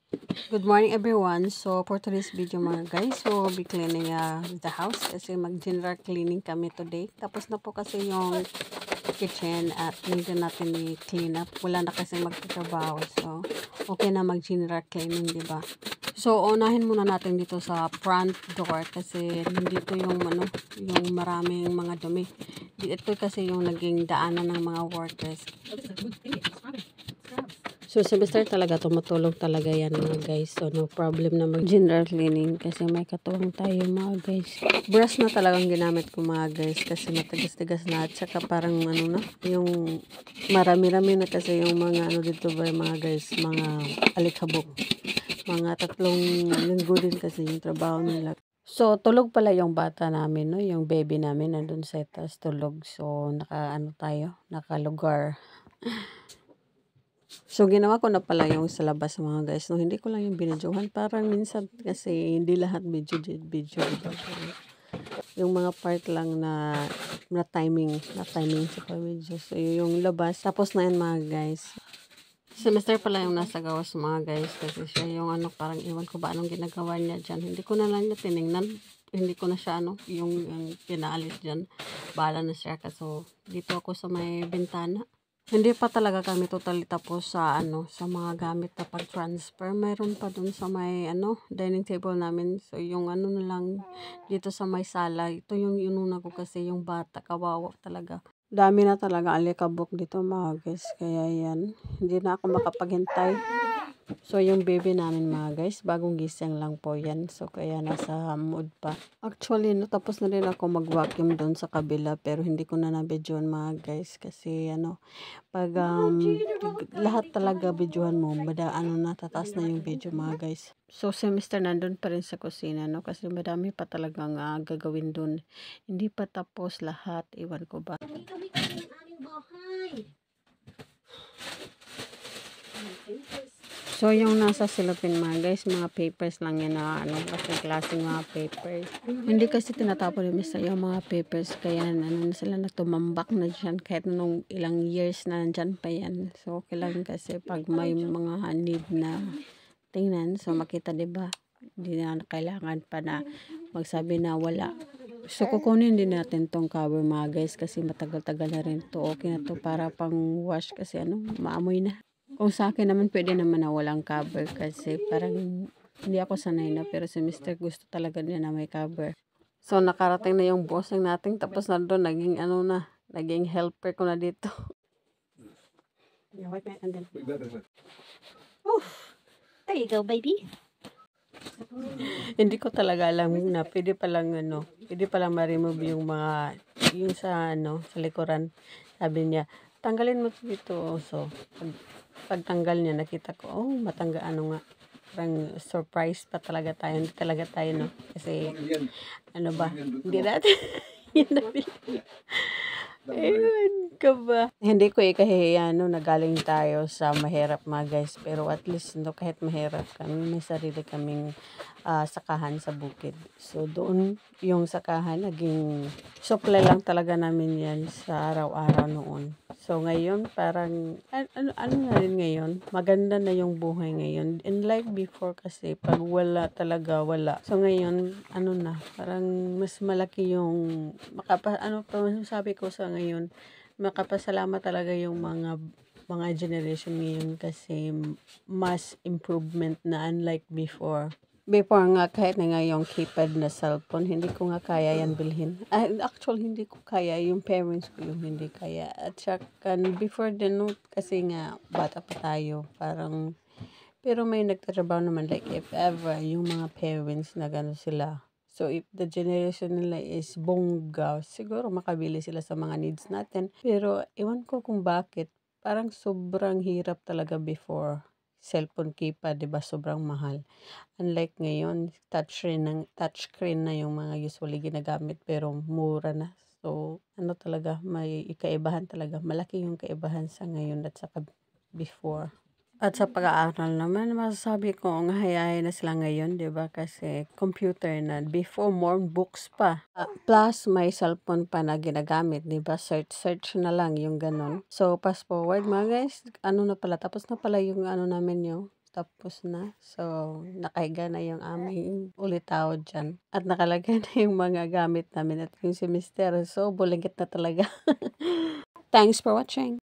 Good morning everyone. So for today's video mga guys, so we'll be cleaning the house kasi mag-general cleaning kami today. Tapos na po kasi yung kitchen at hindi natin i-clean up. Wala na kasi magtatrabaho. So okay na mag-general cleaning, di ba? So unahin muna natin dito sa front door kasi dito yung yung maraming mga dumi. Ito kasi yung naging daanan ng mga workers. So, semester talaga tumutulong talaga yan mga guys. So, no problem na mag-general cleaning kasi may katuwang tayo mga guys. Brush na talagang ginamit ko mga guys kasi matigas-tigas na at saka parang yung marami-rami na kasi yung mga dito ba mga guys, mga alikabok. Mga 3 linggo din kasi yung trabaho nila. So, tulog pala yung bata namin, no? Yung baby namin nandun sa taas tulog. So, nakalugar. So, ginawa ko na pala yung sa labas mga guys. No, hindi ko lang yung binidyohan. Parang minsan kasi hindi lahat video. Yung mga part lang na timing sa video. So, yung labas. Tapos na yan mga guys. Semester pala yung nasa gawas mga guys. Kasi siya yung parang iwan ko ba anong ginagawa niya dyan. Hindi ko na lang niya tinignan. Hindi ko na siya yung pinaalis dyan. Bahala na siya. So, dito ako sa may bintana. Hindi pa talaga kami totally tapos sa mga gamit na pag-transfer. Mayroon pa dun sa may dining table namin. So yung na lang dito sa may sala. Ito yung inuna ko kasi yung bata kawawa talaga. Dami na talaga alikabok dito mga guys. Kaya yan. Hindi na ako makapaghintay. So, yung baby namin mga guys, bagong gising lang po yan. So, kaya nasa mood pa. Actually, tapos na rin ako mag-vacuum doon sa kabila. Pero hindi ko na na-videoan mga guys. Kasi pag lahat talaga videohan mo, tataas na yung video mga guys. So, semester nandun pa rin sa kusina, no? Kasi madami pa talagang gagawin doon. Hindi pa tapos lahat. Iwan ko ba? Dito may aming bahay. So, yung nasa silopin mga guys, mga papers lang yan na kasi klaseng mga papers. Hindi kasi tinatapon ni Mr. yung mga papers, kaya na sila nagtumambak na dyan kahit nung ilang years na nandyan pa yan. So, okay lang kasi pag may mga need na tingnan, so makita diba, hindi na kailangan pa na magsabi na wala. So, kukunin din natin tong cover mga guys kasi matagal-tagal na rin to. Okay na to para pang wash kasi maamoy na. Kung sa akin naman, pwede naman na walang cover kasi parang hindi ako sanay na. Pero si Mr. gusto talaga niya na may cover. So, nakarating na yung bossing natin. Tapos na doon, naging helper ko na dito. Oof. There you go, baby. Hindi ko talaga alam na pwede palang ma-remove yung sa likuran. Sabi niya, tanggalin mo dito. So, pagtanggal niya, nakita ko, matanggal, parang surprise pa talaga tayo. Hindi talaga tayo, no? Kasi, hindi natin, yun nabili. Ewan ka ba? Hindi ko ikahiya, nagaling tayo sa mahirap mga guys. Pero at least, kahit mahirap kami, may sarili kaming sakahan sa bukid. So, doon yung sakahan, naging supply lang talaga namin yan sa araw-araw noon. So, ngayon, parang, na rin ngayon, maganda na yung buhay ngayon. And like before kasi, pag wala talaga, wala. So, ngayon, parang mas malaki yung, sabi ko sa ngayon, makapasalamat talaga yung mga generation ngayon kasi mas improvement na unlike before. Before nga, kahit na nga yung keypad na cellphone, hindi ko nga kaya yan bilhin. Actually, hindi ko kaya. Yung parents ko yung hindi kaya. At saka, before din, kasi nga, bata pa tayo. Pero may nagtatrabaho naman, like, if ever, yung mga parents na gano'n sila. So, if the generation nila is bongga, siguro makabili sila sa mga needs natin. Pero, ewan ko kung bakit. Parang sobrang hirap talaga before. Cellphone keypad, diba? Sobrang mahal. Unlike ngayon, touchscreen na yung mga usually ginagamit pero mura na. So, talaga, may ikaibahan talaga. Malaki yung kaibahan sa ngayon at sa before. At sa pag-aaral naman, masasabi ko, hayahay na sila ngayon, di ba? Kasi computer na. Before, more books pa. Plus, may cellphone pa na ginagamit, di ba? Search na lang yung ganun. So, fast forward mga guys, na pala, tapos na pala yung namin yung tapos na. So, nakahiga na yung aming ulitaw dyan. At nakalagay na yung mga gamit namin at yung si Mister. So, bulingit na talaga. Thanks for watching.